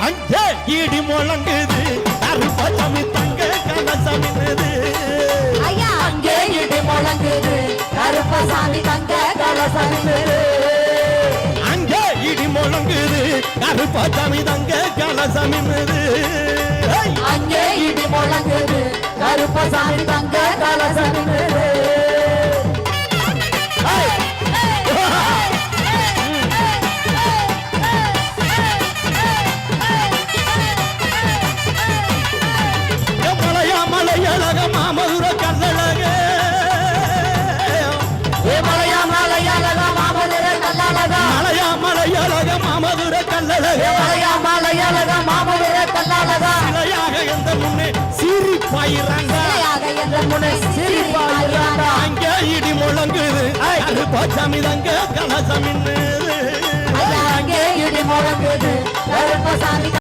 அங்கே இடி முழங்குது கருப்பசாமி தங்க கலசமின்னுது ஐயா அங்கே இடி முழங்குது கருப்பசாமி தங்க கலசமின்னுது அங்கே இடி முழங்குது கருப்பசாமி தங்க கலசமின்னுது அங்கே இடி முழங்குது கருப்பசாமி தங்க கலசமின்னுது மலையழக மாமதுர கல்லழக மலையழக மாமதுர கல்லழக மலையழக மாமதுர கல்லழக மலையழக மாமதுர கல்லழக சிலையாக எந்த முன்னே சிரிப்பாயிராங்க அங்கே இடி முழங்குது கருப்பசாமி தங்க கலசமின்னுது அங்கே இடி முழங்குது கருப்பசாமி